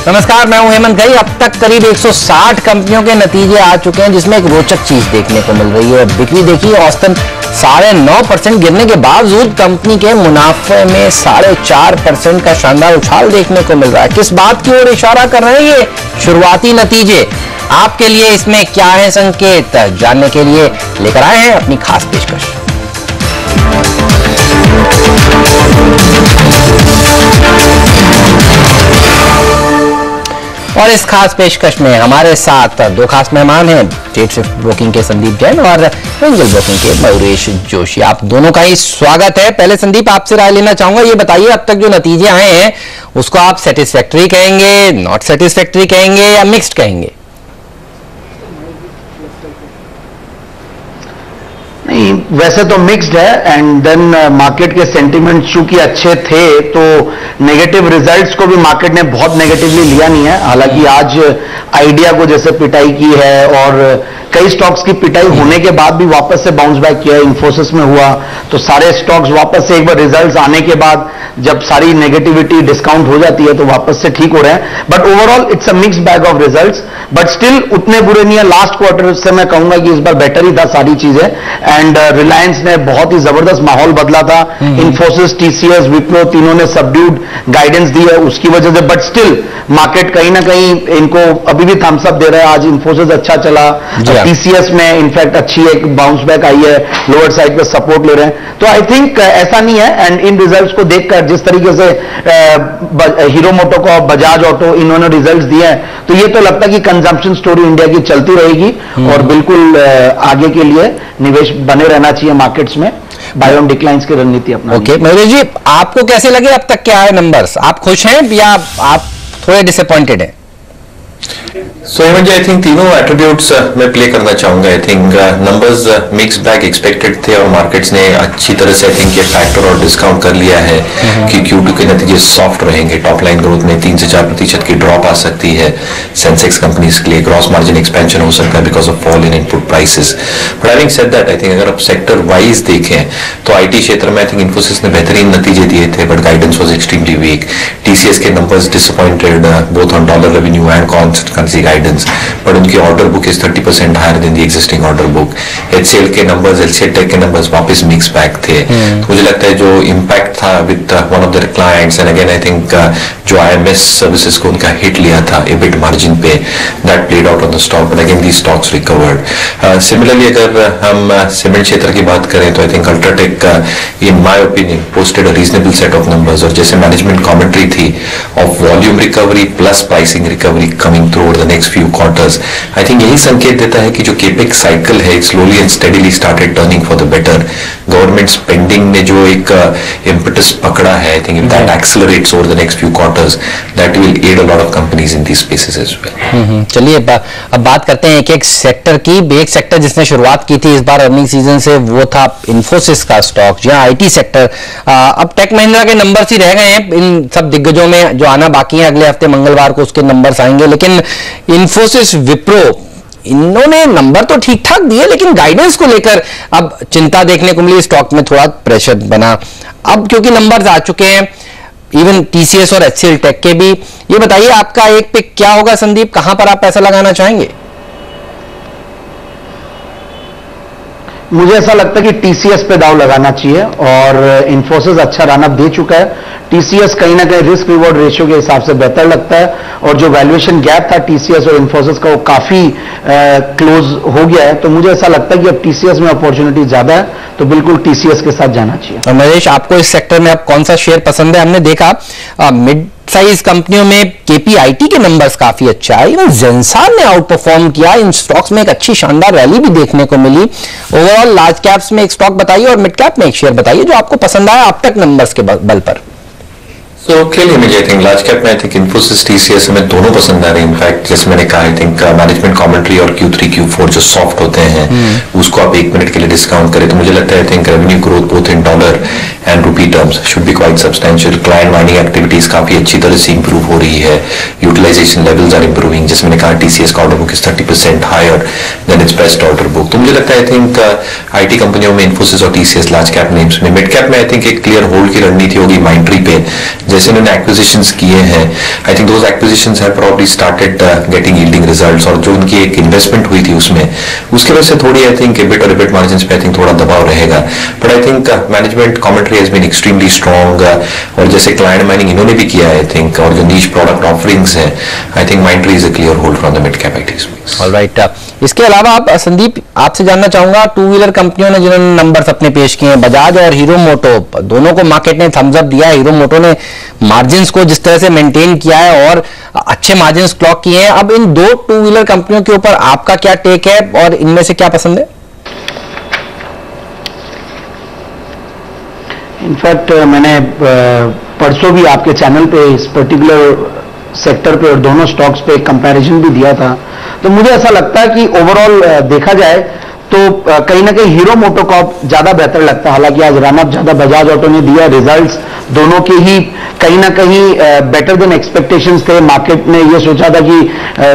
नमस्कार, मैं हूं हेमंत घई। अब तक करीब 160 कंपनियों के नतीजे आ चुके हैं, जिसमें एक रोचक चीज देखने को मिल रही है। बिक्री देखिए, औसतन 9.5% गिरने के बावजूद कंपनी के मुनाफे में 4.5% का शानदार उछाल देखने को मिल रहा है। किस बात की ओर इशारा कर रहे हैं ये शुरुआती नतीजे? आपके लिए इसमें क्या है संकेत, जानने के लिए लेकर आए हैं अपनी खास पेशकश। और इस खास पेशकश में हमारे साथ दो खास मेहमान हैं, स्टेट स्विफ्ट ब्रोकिंग के संदीप जैन और एंजल ब्रोकिंग के मयूरेश जोशी। आप दोनों का ही स्वागत है। पहले संदीप, आपसे राय लेना चाहूंगा। ये बताइए, अब तक जो नतीजे आए हैं उसको आप सेटिस्फैक्टरी कहेंगे, नॉट सेटिस्फैक्टरी कहेंगे या मिक्स्ड कहेंगे? नहीं, वैसे तो मिक्स्ड है। एंड देन मार्केट के सेंटिमेंट चूंकि अच्छे थे तो नेगेटिव रिजल्ट्स को भी मार्केट ने बहुत नेगेटिवली लिया नहीं है। हालांकि आज आइडिया को जैसे पिटाई की है और कई स्टॉक्स की पिटाई होने के बाद भी वापस से बाउंस बैक किया, इन्फोसिस में हुआ, तो सारे स्टॉक्स वापस से एक बार रिजल्ट्स आने के बाद जब सारी नेगेटिविटी डिस्काउंट हो जाती है तो वापस से ठीक हो रहे हैं। But overall it's a mix bag of results, but still उतने बुरे नहीं है। लास्ट क्वार्टर से मैं कहूंगा कि इस बार बेटर ही था सारी चीजें। एंड रिलायंस ने बहुत ही जबरदस्त माहौल बदला था। इन्फोसिस, टीसीएस, विप्रो तीनों ने सबड्यूड गाइडेंस दी है उसकी वजह से, बट स्टिल मार्केट कहीं ना कहीं इनको अभी भी थम्स अप दे रहा है। आज इन्फोसिस अच्छा चला, टीसीएस में इनफैक्ट अच्छी एक बाउंस बैक आई है, लोअर साइड पे सपोर्ट ले रहे हैं। तो आई थिंक ऐसा नहीं है। एंड इन रिजल्ट्स को देखकर जिस तरीके से हीरो मोटोकॉर्प, बजाज ऑटो इन्होंने रिजल्ट्स दिए हैं, तो ये तो लगता है कि कंजम्पशन स्टोरी इंडिया की चलती रहेगी और बिल्कुल आगे के लिए निवेश बने रहना चाहिए मार्केट्स में, बायोन डिक्लाइंस की रणनीति अपना। ओके मयूर जी, आपको कैसे लगे अब तक क्या है नंबर्स? आप खुश हैं या आप थोड़े डिसअपॉइंटेड हैं? सो हेमंत जी, आई थिंक तीनों एट्रीब्यूट्स मैं प्ले करना चाहूंगा। I think numbers mix bag expected थे और मार्केट्स ने अच्छी तरह से आई थिंक ये फैक्टर और डिस्काउंट कर लिया है कि Q2 के नतीजे सॉफ्ट रहेंगे। टॉप लाइन ग्रोथ में 3 से 4% की ड्रॉप आ सकती है सेंसेक्स कंपनीज के लिए। ग्रॉस मार्जिन एक्सपेंशन हो सकता है because of fall in input prices. But having said that, I think अगर आप सेक्टर वाइज देखें तो आईटी क्षेत्र में आई थिंक इन्फोसिस ने बेहतरीन नतीजे दिए थे, but guidance was extremely weak. TCS के numbers disappointed both on dollar revenue and constant currency guidance, but उनकी order book is 30% higher than the existing order book. HCL के नंबर्स, एचसीएल टेक के numbers वापस mixed bag थे। तो मुझे लगता है जो इम्पैक्ट था with one of their clients, and again I think जो आईएमएस सर्विसेज को उनका हिट लिया था एबिट मार्जिन पे, that played out on the stock, but again the stocks recovered. Similarly अगर हम सीमेंट क्षेत्र की बात करें तो I think UltraTech in my opinion posted a reasonable set of numbers, और जैसे मैनेजमेंट कमेंट्री थी of volume recovery plus pricing recovery coming through over the next few quarters, I think यही संकेत देता है कि जो केपेक्स साइकिल है slowly and steadily started turning for the better. Government spending ने जो एक इम्पेटस पकड़ा है, I think if that accelerates over the next few quarters that will add a lot of companies in these spaces as well. चलिए अब बात करते हैं एक एक सेक्टर की। एक सेक्टर जिसने शुरुआत की थी इस बार अर्निंग सीजन से वो था इन्फोसिस का स्टॉक, जहां आईटी सेक्टर। अब टेक महिंद्रा के नंबर्स ही रह गए हैं इन सब दिग्गजों में, जो आना बाकी है। अगले हफ्ते मंगलवार को उसके नंबर्स आएंगे, लेकिन इन्फोसिस, विप्रो, इन्होंने नंबर तो ठीक ठाक दिए, लेकिन गाइडेंस को लेकर अब चिंता देखने को मिली। स्टॉक में थोड़ा प्रेशर बना अब क्योंकि नंबर्स आ चुके हैं, इवन टीसीएस और एचसीएल टेक के भी। ये बताइए आपका एक पिक क्या होगा संदीप, कहां पर आप पैसा लगाना चाहेंगे? मुझे ऐसा लगता है कि टीसीएस पे दाव लगाना चाहिए और इन्फोसिस अच्छा रनअप दे चुका है। टीसीएस कहीं ना कहीं रिस्क रिवॉर्ड रेशियो के हिसाब से बेहतर लगता है, और जो वैल्यूएशन गैप था टीसीएस और इन्फोसिस का वो काफी क्लोज हो गया है। तो मुझे ऐसा लगता है कि अब टीसीएस में अपॉर्चुनिटी ज्यादा है, तो बिल्कुल टीसीएस के साथ जाना चाहिए। और महेश, आपको इस सेक्टर में अब कौन सा शेयर पसंद है? हमने देखा मिड साइज कंपनियों में केपीआईटी के नंबर्स काफी अच्छा है, इवन जेंसार ने आउट परफॉर्म किया। इन स्टॉक्स में एक अच्छी शानदार रैली भी देखने को मिली। ओवरऑल लार्ज कैप्स में एक स्टॉक बताइए और मिड कैप में एक शेयर बताइए जो आपको पसंद आया अब तक नंबर्स के बल पर। So clearly मुझे आई थिंक लार्ज कैप में आई थिंक इन्फोसिस, टीसीएस हमें दोनों पसंद आ रहे हैं। इनफैक्ट जैसे मैंने कहा, आई थिंक मैनेजमेंट कमेंट्री और Q3 Q4 जो सॉफ्ट होते हैं उसको आप 1 मिनट के लिए डिस्काउंट करें तो मुझे लगता है I think revenue growth both in dollar and rupee terms should be quite substantial. Client mining activities काफी अच्छी तरह से इंप्रूव हो रही है, यूटिलाइजेशन लेवल्स आर इंप्रूविंग। जैसे मैंने कहा, टीसीएस का order book is 30% higher than its best order book. तो मुझे लगता है आई थिंक आईटी कंपनियों में इन्फोसिस और टीसीएस लार्ज कैप नेम्स में। मिड कैप में आई थिंक एक क्लियर होल्ड की रणनीति होगी माइंट्री पे, जैसे इन्होंने एक्विजिशंस किए हैं, I think those acquisitions have probably started getting yielding results, और जो उनकी एक इन्वेस्टमेंट हुई थी उसमें, उसकी वजह से थोड़ी आई थिंक एबिट और एबिट मार्जिन्स पे आई थिंक थोड़ा दबाव रहेगा। But I think management commentary has been extremely strong, और जैसे क्लाइंट माइनिंग इन्होंने भी किया आई थिंक, और जो नीश प्रोडक्ट ऑफरिंग्स है, I think Mindtree is a clear hold from the mid cap IT space. Alright, इसके अलावा आप संदीप आपसे जानना चाहूंगा, टू व्हीलर कंपनियों ने जिन्होंने नंबर्स अपने पेश किए हैं, बजाज और हीरो मोटो, दोनों को मार्केट ने थम्स अप दिया है। हीरो मोटो ने मार्जिन्स को जिस तरह से मेंटेन किया है और अच्छे मार्जिन्स क्लॉक किए हैं, अब इन दो टू व्हीलर कंपनियों के ऊपर आपका क्या टेक है और इनमें से क्या पसंद है? इनफैक्ट मैंने परसों भी आपके चैनल पे इस पर्टिकुलर सेक्टर पे और दोनों स्टॉक्स पे एक कंपैरिजन भी दिया था। तो मुझे ऐसा लगता है कि ओवरऑल देखा जाए तो कहीं ना कहीं हीरो मोटोकॉर्प ज्यादा बेहतर लगता है। हालांकि आज रनअप ज्यादा बजाज ऑटो ने दिया, रिजल्ट्स दोनों के ही कहीं ना कहीं बेटर देन एक्सपेक्टेशंस थे। मार्केट ने ये सोचा था कि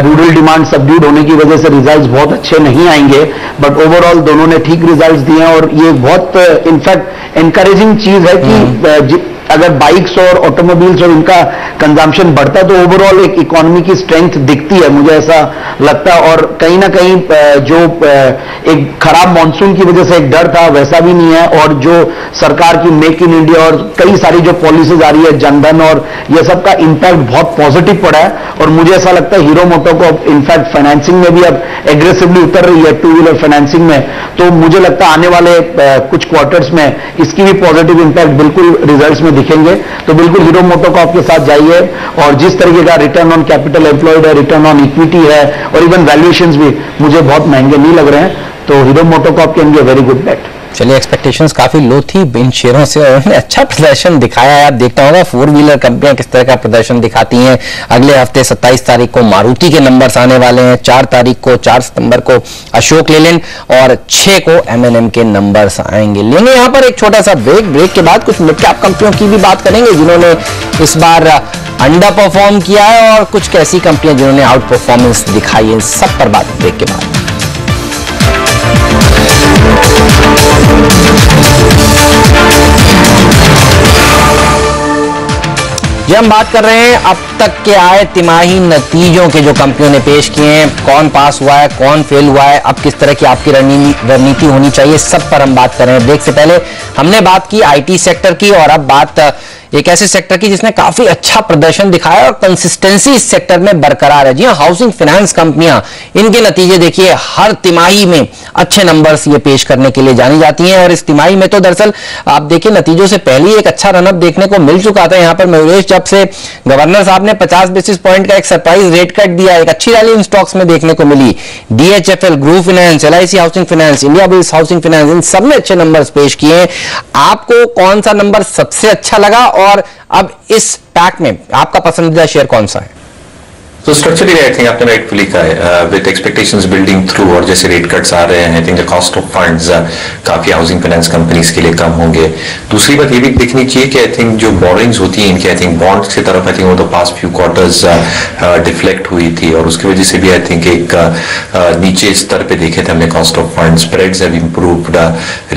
रूरल डिमांड सबड्यूड होने की वजह से रिजल्ट्स बहुत अच्छे नहीं आएंगे, बट ओवरऑल दोनों ने ठीक रिजल्ट्स दिए हैं। और ये बहुत इनफैक्ट एनकरेजिंग चीज है कि अगर बाइक्स और ऑटोमोबाइल्स और इनका कंजम्पशन बढ़ता है तो ओवरऑल एक इकोनॉमी की स्ट्रेंथ दिखती है, मुझे ऐसा लगता है। और कहीं ना कहीं जो एक खराब मॉनसून की वजह से एक डर था वैसा भी नहीं है, और जो सरकार की मेक इन इंडिया और कई सारी जो पॉलिसीज आ रही है, जनधन और ये सब का इंपैक्ट बहुत पॉजिटिव पड़ा है। और मुझे ऐसा लगता है हीरो मोटो को इनफैक्ट फाइनेंसिंग में भी अब एग्रेसिवली उतर रही है, टू व्हीलर फाइनेंसिंग में। तो मुझे लगता है आने वाले कुछ क्वार्टर्स में इसकी भी पॉजिटिव इंपैक्ट बिल्कुल रिजल्ट्स में दिखेंगे। तो बिल्कुल हीरो मोटोकॉर्प के साथ जाइए, और जिस तरीके का रिटर्न ऑन कैपिटल एम्प्लॉयड है, रिटर्न ऑन इक्विटी है, और इवन वैल्यूएशंस भी मुझे बहुत महंगे नहीं लग रहे हैं। तो Hero MotoCorp can be a very good bet. चलिए, एक्सपेक्टेशंस काफी लो थी इन शेयरों से और उन्होंने अच्छा प्रदर्शन दिखाया है। आप देखता होगा फोर व्हीलर कंपनियां किस तरह का प्रदर्शन दिखाती हैं। अगले हफ्ते 27 तारीख को मारुति के नंबर्स आने वाले हैं, 4 तारीख को 4 सितंबर को अशोक लेलैंड और 6 को M&M के नंबर्स आएंगे। लेंगे यहाँ पर एक छोटा सा ब्रेक के बाद कुछ मिड कैप कंपनियों की भी बात करेंगे जिन्होंने इस बार अंडर परफॉर्म किया है, और कुछ ऐसी कंपनियां जिन्होंने आउट परफॉर्मेंस दिखाई है। सब पर बात ब्रेक के बाद। जी, हम बात कर रहे हैं अब तक के आए तिमाही नतीजों के जो कंपनियों ने पेश किए हैं, कौन पास हुआ है, कौन फेल हुआ है, अब किस तरह की आपकी रणनीति होनी चाहिए, सब पर हम बात कर रहे हैं। ब्रेक से पहले हमने बात की आईटी सेक्टर की, और अब बात एक ऐसे सेक्टर की जिसने काफी अच्छा प्रदर्शन दिखाया और कंसिस्टेंसी इस सेक्टर में बरकरार है। जी हाँ, हाउसिंग फाइनेंस कंपनियां, इनके नतीजे देखिए, हर तिमाही में अच्छे नंबर्स ये पेश करने के लिए जानी जाती हैं। और इस तिमाही में तो दरअसल आप देखिए नतीजों से पहले ही एक अच्छा रनअप देखने को मिल चुका था। यहाँ पर मयूरेश, जब से गवर्नर साहब ने 50 बेसिस पॉइंट का एक सरप्राइज रेट कट दिया, एक अच्छी रैली इन स्टॉक्स में देखने को मिली। DHFL, group finance, LIC housing finance, Indiabulls housing finance, इन सब ने अच्छे नंबर्स पेश किए। आपको कौन सा नंबर सबसे अच्छा लगा, और अब इस पैक में आपका पसंदीदा शेयर कौन सा है? So structurally, I think आपने rightfully कहा है, with expectations building through और जैसे rate cuts आ रहे हैं, I think the cost of funds काफी housing finance companies के लिए कम होंगे। दूसरी बात ये भी देखनी चाहिए कि I think जो borrowings होती हैं इनकी, I think bonds की तरफ I think over the past few quarters deflect हुई थी, और उसकी वजह से भी I think एक नीचे स्तर पे देखे थे हमने cost of funds, spreads have improved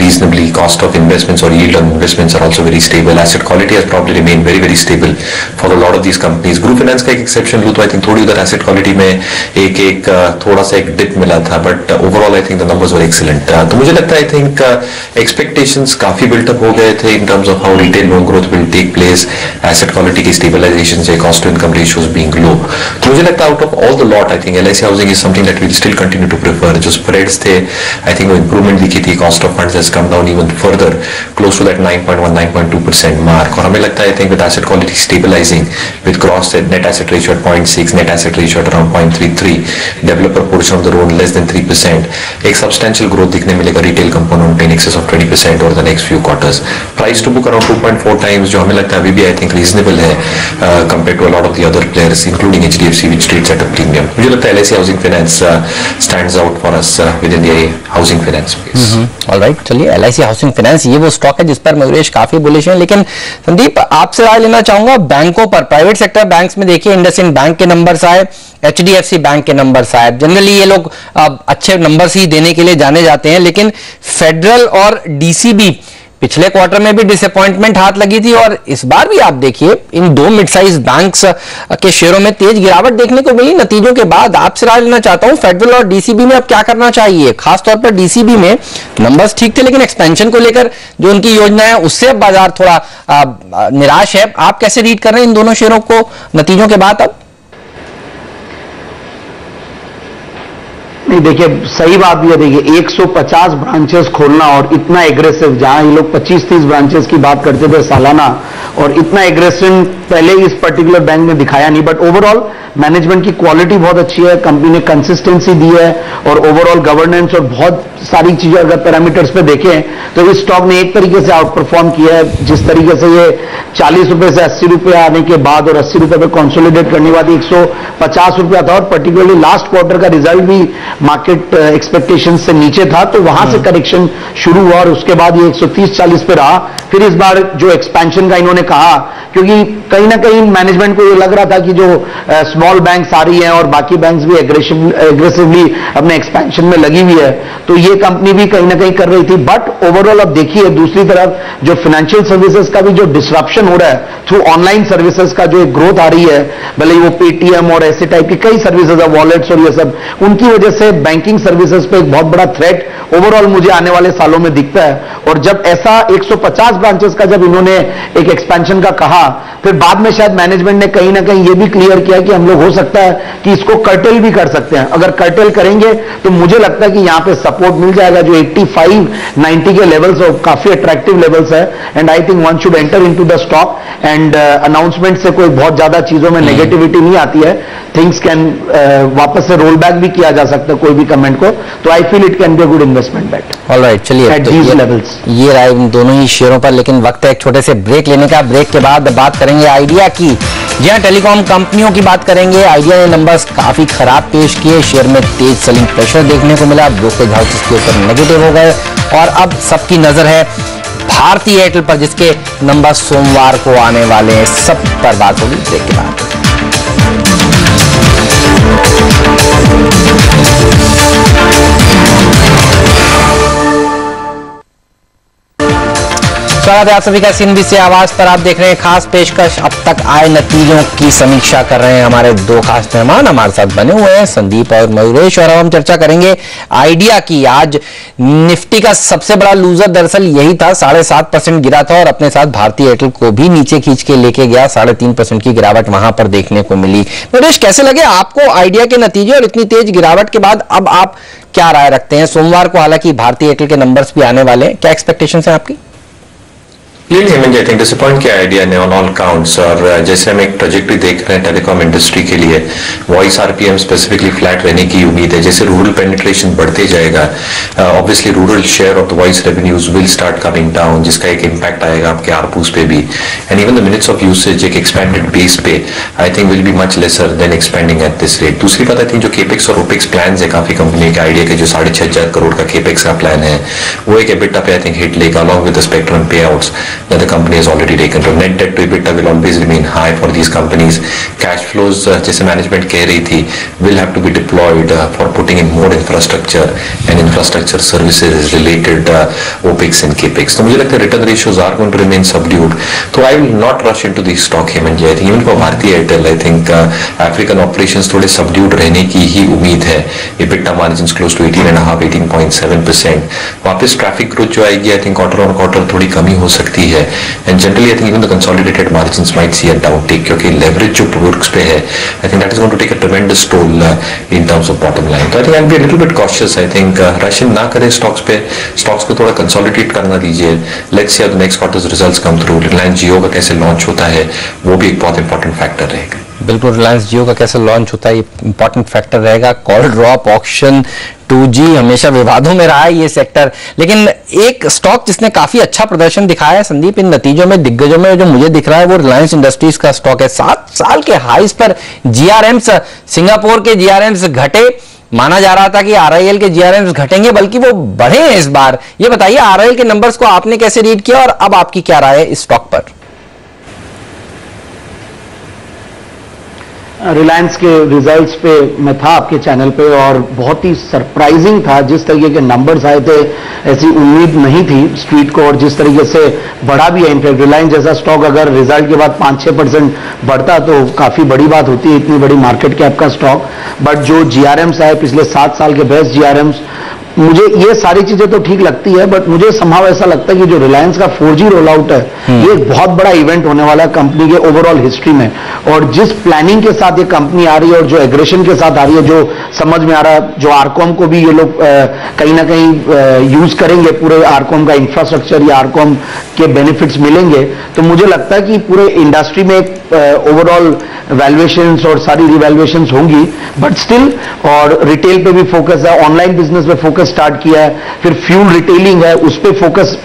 reasonably, cost of investments और yield on investments are also very stable, asset quality has probably remained very very stable for a lot of these companies। Group finance का एक exception लूँ तो I think उधर asset quality में एक थोड़ा सा एक डिप मिला था, but overall I think the numbers were excellent. तो मुझे लगता है आई थिंक एक्सपेक्टेशंस काफी बिल्टअप हो गए थे in terms of how retail loan growth will take place, asset quality की स्टेबलाइजेशन से, cost to income ratios being low. तो मुझे लगता है out of all the lot I think LIC housing is something that we still continue to prefer. जो spreads थे I think वो improvement दिखी थी, cost of funds has come down even further close to that 9.1-9.2% mark. और हमें लगता है I think with asset quality stabilising, with gross net asset ratio at 0.6, net asset ratio at around 0.33, developer portion of the loan less than 3%, एक substantial growth दिखने मिलेगा retail component in excess of 20% over the next few quarters. Price to book around 2.4 times, जो हमें लगता है अभी भी I think reasonable है compare to a lot of the other players including HDFC which trades at a premium. मुझे लगता है LIC housing finance stands out for us within the housing finance space. Alright, चलिए, LIC housing finance ये वो stock है जिस पर मयूरेश काफी बुलिश है। लेकिन संदीप, आपसे राय लेना चाहूंगा बैंकों पर। प्राइवेट सेक्टर बैंक्स में देखिए इंडसइंड बैंक के नंबर्स आए, HDFC बैंक के नंबर्स आए। जनरली ये लोग अच्छे नंबर्स ही देने के लिए जाने जाते हैं, लेकिन फेडरल और DCB पिछले क्वार्टर में भी डिसअपॉइंटमेंट हाथ लगी थी और इस बार भी आप देखिए इन दो मिड साइज बैंक्स के शेयरों में तेज गिरावट देखने को मिली नतीजों के बाद। आपसे राय लेना चाहता हूं, फेडरल और डीसीबी में अब क्या करना चाहिए? खासतौर पर डीसीबी में नंबर्स ठीक थे लेकिन एक्सपेंशन को लेकर जो उनकी योजना है उससे अब बाजार थोड़ा निराश है। आप कैसे रीड कर रहे हैं इन दोनों शेयरों को नतीजों के बाद? अब नहीं, देखिए सही बात भी है। देखिए 150 ब्रांचेस खोलना और इतना एग्रेसिव, जहां ये लोग 25-30 ब्रांचेस की बात करते थे सालाना, और इतना एग्रेसिव पहले इस पर्टिकुलर बैंक में दिखाया नहीं। बट ओवरऑल मैनेजमेंट की क्वालिटी बहुत अच्छी है, कंपनी ने कंसिस्टेंसी दी है और ओवरऑल गवर्नेंस और बहुत सारी चीजें अगर पैरामीटर्स पे देखें तो इस स्टॉक ने एक तरीके से आउट परफॉर्म किया है। जिस तरीके से ये 40 रुपए से 80 रुपए आने के बाद और 80 रुपए पे कंसोलिडेट करने के बाद 150 रुपया था, और पर्टिकुलरली लास्ट क्वार्टर का रिजल्ट भी मार्केट एक्सपेक्टेशन से नीचे था, तो वहां से करेक्शन शुरू हुआ और उसके बाद ये 130-40 पे रहा। फिर इस बार जो एक्सपेंशन का इन्होंने कहा, क्योंकि कहीं ना कहीं मैनेजमेंट को ये लग रहा था कि जो स्मॉल बैंक्स आ रही हैं और बाकी बैंक्स भी एग्रेसिवली अपने एक्सपेंशन में लगी हुई है, तो ये कंपनी भी कहीं ना कहीं कर रही थी। बट ओवरऑल अब देखिए दूसरी तरफ जो फाइनेंशियल सर्विसेज का भी जो डिसरप्शन हो रहा है थ्रू ऑनलाइन सर्विसेज का जो एक ग्रोथ आ रही है, भले वो पेटीएम और ऐसे टाइप की कई सर्विसेज है, वॉलेट्स और ये सब, उनकी वजह से बैंकिंग सर्विसेज पे एक बहुत बड़ा थ्रेट ओवरऑल मुझे आने वाले सालों में दिखता है। और जब ऐसा 150 ब्रांचेस का जब इन्होंने एक एक्सपेंशन का कहा, फिर बाद में शायद मैनेजमेंट ने कहीं ना कहीं ये भी क्लियर किया कि हम लोग हो सकता है कि इसको कर्टेल भी कर सकते हैं। अगर कर्टेल करेंगे तो मुझे लगता है कि यहां पे सपोर्ट मिल जाएगा जो 85-90 के लेवल्स और काफी अट्रैक्टिव लेवल्स है। And I think one should enter into the stock, and announcement से कोई बहुत ज्यादा चीजों में नेगेटिविटी नहीं आती है। थिंग्स कैन वापस से रोल बैक भी किया जा सकता है कोई भी कमेंट को, तो I feel it can be a good investment bet. Alright, चलिए एट दीज लेवल्स ये रहा इन दोनों ही शेयरों पर, लेकिन वक्त है एक छोटे से ब्रेक लेने का। ब्रेक के बाद बात करेंगे आइडिया की। जी हाँ, टेलीकॉम कंपनियों की बात करेंगे। आइडिया ने नंबर्स काफी खराब पेश किए, शेयर में तेज सेलिंग प्रेशर देखने को मिला, ब्रोकरेज हाउस इसके ऊपर नेगेटिव हो गए और अब सबकी नजर है भारती एयरटेल पर जिसके नंबर सोमवार को आने वाले हैं। सब पर बात होगी ब्रेक के बाद। स्वागत है आप सभी का CNBC से आवाज पर। आप देख रहे हैं खास पेशकश। अब तक आए नतीजों की समीक्षा कर रहे हैं हमारे दो खास मेहमान हमारे साथ बने हुए हैं, संदीप और मयूरेश, और हम चर्चा करेंगे आइडिया की। आज निफ्टी का सबसे बड़ा लूजर दरअसल यही था, 7.5% गिरा था और अपने साथ भारती एयरटेल को भी नीचे खींच के लेके गया। 3.5% की गिरावट वहां पर देखने को मिली। मयूरेश, कैसे लगे आपको आइडिया के नतीजे और इतनी तेज गिरावट के बाद अब आप क्या राय रखते हैं? सोमवार को हालांकि भारती एयरटेल के नंबर्स भी आने वाले हैं, क्या एक्सपेक्टेशन है आपकी? आई थिंक डिसअपॉइंट किया आइडिया ने ऑन ऑल काउंट्स, और जैसे हम एक प्रोजेक्ट भी देख रहे हैं टेलीकॉम इंडस्ट्री के लिए, वॉइस आरपीएम स्पेसिफिकली फ्लैट रहने की उम्मीद है। जैसे रूरल पेनिट्रेशन बढ़ते जाएगा, obviously rural share of the voice revenues will start coming down, जिसका एक इम्पैक्ट आएगा आपके आरपूस पे भी। And even the minutes of usage एक एक्सपेंडेड बेस पे I think will be much lesser than expanding at this rate. दूसरी बात, आई थिंक जो केपेक्स और ओपेक्स प्लान है काफी कंपनी के, आइडिया के जो 6,500 करोड़ का केपेक्स का प्लान है, वो एक एबिटा पे आई थिंक हिट लेगा अलॉन्ग विद द स्पेक्ट्रम पे outs that the company has already taken. So net debt to EBITDA will always remain high for these companies. Cash flows, जैसे management कह रही थी, will have to be deployed for putting in more infrastructure and infrastructure services related OPEX and CAPEX. तो मुझे लगता है return ratios are going to remain subdued. तो I will not rush into the stock Hemant ji. I think even for Bharti Airtel, I think African operations थोड़े subdued रहने की ही उम्मीद है। EBITDA margins close to 18.5, 18.7%. वापस ट्रैफिक ग्रोथ जो आएगी, I think quarter on quarter थोड़ी कमी हो सकती है। And generally, I think even the consolidated margins might see a downtick क्योंकि leverage जो works पे है, I think that is going to take a tremendous toll in terms of bottom line. So I think I'll be a little bit cautious. I think rush in ना करें stocks पे, stocks को थोड़ा consolidate करना दीजिए. Let's see how the next quarter's results come through. Reliance Jio का कैसे launch होता है, वो भी एक बहुत important factor रहेगा। बिल्कुल, रिलायंस जियो का कैसे लॉन्च होता है ये इंपॉर्टेंट फैक्टर रहेगा। कॉल ड्रॉप ऑक्शन 2G हमेशा विवादों में रहा है ये सेक्टर, लेकिन एक स्टॉक जिसने काफी अच्छा प्रदर्शन दिखाया है संदीप इन नतीजों में, दिग्गजों में जो मुझे दिख रहा है वो रिलायंस इंडस्ट्रीज का स्टॉक है। 7 साल के हाईस पर जीआरएम्स, सिंगापुर के जीआरएम्स घटे। माना जा रहा था कि आरआईएल के जीआरएम्स घटेंगे, बल्कि वो बढ़े हैं इस बार। ये बताइए आरआईएल के नंबर्स को आपने कैसे रीड किया और अब आपकी क्या राय है इस स्टॉक पर? रिलायंस के रिजल्ट्स पे मैं था आपके चैनल पे और बहुत ही सरप्राइजिंग था जिस तरीके के नंबर्स आए थे, ऐसी उम्मीद नहीं थी स्ट्रीट को, और जिस तरीके से बढ़ा भी है। इनफैक्ट रिलायंस जैसा स्टॉक अगर रिजल्ट के बाद 5-6% बढ़ता तो काफी बड़ी बात होती है, इतनी बड़ी मार्केट कैप का स्टॉक। बट जो जीआरएम्स आए पिछले 7 साल के बेस्ट जीआरएम्स, मुझे ये सारी चीजें तो ठीक लगती है, बट मुझे संभव ऐसा लगता है कि जो रिलायंस का 4G रोल आउट है ये एक बहुत बड़ा इवेंट होने वाला है कंपनी के ओवरऑल हिस्ट्री में। और जिस प्लानिंग के साथ ये कंपनी आ रही है और जो एग्रेशन के साथ आ रही है, जो समझ में आ रहा है, जो आरकॉम को भी ये लोग कहीं ना कहीं यूज करेंगे, पूरे आरकॉम का इंफ्रास्ट्रक्चर या आरकॉम के बेनिफिट्स मिलेंगे, तो मुझे लगता है कि पूरे इंडस्ट्री में एक ओवरऑल वैल्यूएशंस और सारी रिवैल्यूएशंस होंगी। बट स्टिल, और रिटेल पे भी फोकस है, ऑनलाइन बिजनेस पे फोकस स्टार्ट किया है, फिर फ्यूल रिटेलिंग है उस पे फोकस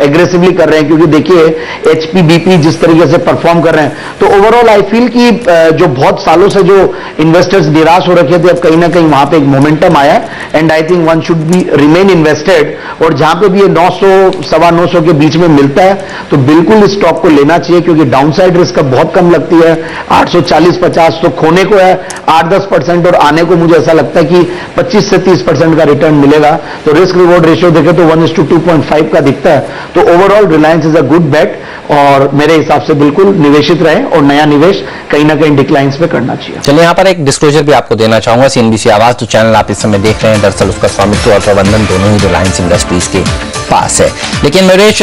एग्रेसिवली कर रहे हैं, क्योंकि देखिए एचपी बीपी जिस तरीके से परफॉर्म कर रहे हैं। तो ओवरऑल आई फील कि जो बहुत सालों से जो इन्वेस्टर्स निराश हो रखे थे, अब कहीं ना कहीं वहां पे एक मोमेंटम आया है, and I think one should be remain invested. और जहां पे भी ये 900-925 के बीच में मिलता है तो बिल्कुल इस स्टॉक को लेना चाहिए, क्योंकि डाउनसाइड रिस्क अब बहुत कम लगती है। 840-50 तो खोने को है 8-10%, और आने को मुझे ऐसा लगता है कि 25 से 30% का रिटर्न मिलेगा। तो रिस्क रिवॉर्ड रेशियो देखें तो 1:2.5 का दिखता है। तो overall Reliance is a good bet, और मेरे हिसाब से बिल्कुल निवेशित रहे, और नया निवेश कहीं ना कहीं डिक्लाइंस पे करना चाहिए। चलिए, यहाँ पर एक डिस्क्लोजर भी आपको देना चाहूंगा। CNBC आवाज जो चैनल आप इस समय देख रहे हैं, दरअसल उसका स्वामित्व और प्रबंधन दोनों ही रिलायंस इंडस्ट्रीज के पास है। लेकिन नरेश,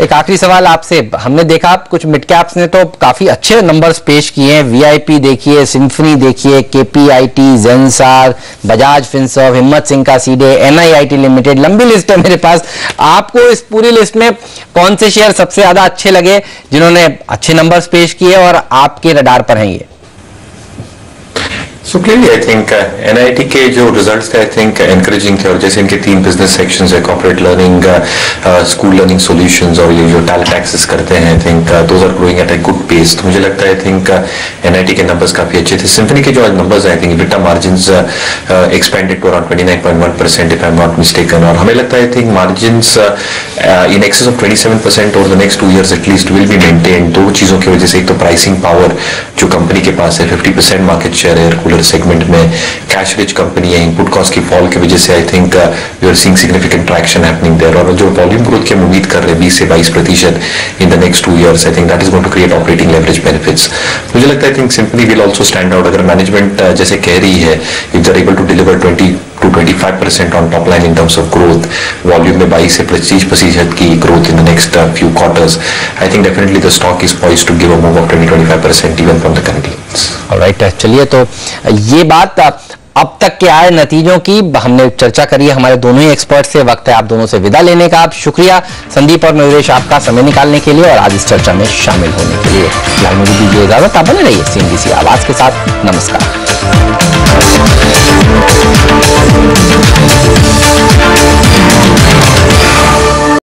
एक आखिरी सवाल आपसे। हमने देखा कुछ मिड कैप्स ने तो काफी अच्छे नंबर्स पेश किए हैं। VIP देखिए, सिम्फनी देखिए, KPIT, जेंसार, बजाज फिनसर्व, हिम्मत सिंह का सीडे, NIIT लिमिटेड, लंबी लिस्ट है मेरे पास। आपको इस पूरी लिस्ट में कौन से शेयर सबसे ज्यादा अच्छे लगे जिन्होंने अच्छे नंबर्स पेश किए और आपके रडार पर हैं ये? So clearly I think NIIT के जो रिजल्ट्स थे आई थिंक एनकरेजिंग थे, और जैसे इनके 3 बिजनेस सेक्शंस है, corporate learning, school learning solutions और ये जो टैलेंट एक्सेस करते हैं, I think those are growing at a good pace. तो मुझे लगता है आई थिंक NIIT के नंबर्स काफी अच्छे थे। सिम्फनी के जो numbers I think EBITDA margins expanded to around 29.1% if I am not mistaken, और हमें लगता है I think margins in excess of 27% over the next 2 years at least will be maintain. 2 चीजों की वजह से, एक तो प्राइसिंग पावर जो कंपनी के पास है, 50% मार्केट शेयर है कूलर सेगमेंट में, कैश रिच कंपनी है, इनपुट कॉस्ट की फॉल की वजह से I think we are seeing significant traction happening there, और जो वॉल्यूम ग्रोथ की हम उम्मीद कर रहे हैं 20 से 22% in the next 2 years, I think that is going to create operating leverage benefits. मुझे लगता है I think simply will also stand out. अगर मैनेजमेंट जैसे कह रही है, if they are able to deliver 20 to 25% on top line in terms of growth, volume में 22 से 25% की growth in the next few quarters, I think definitely the stock is poised to give a move of 20-25% even from the current levels. Alright, चलिए, तो ये बात अब तक के आए नतीजों की हमने चर्चा करी है हमारे दोनों ही एक्सपर्ट से। वक्त है आप दोनों से विदा लेने का। आप शुक्रिया संदीप और नरेश आपका समय निकालने के लिए और आज इस चर्चा में शामिल होने के लिए। फिलहाल मुझे दीजिए इजाजत, आप बने रहिए CNBC आवाज के साथ। नमस्कार।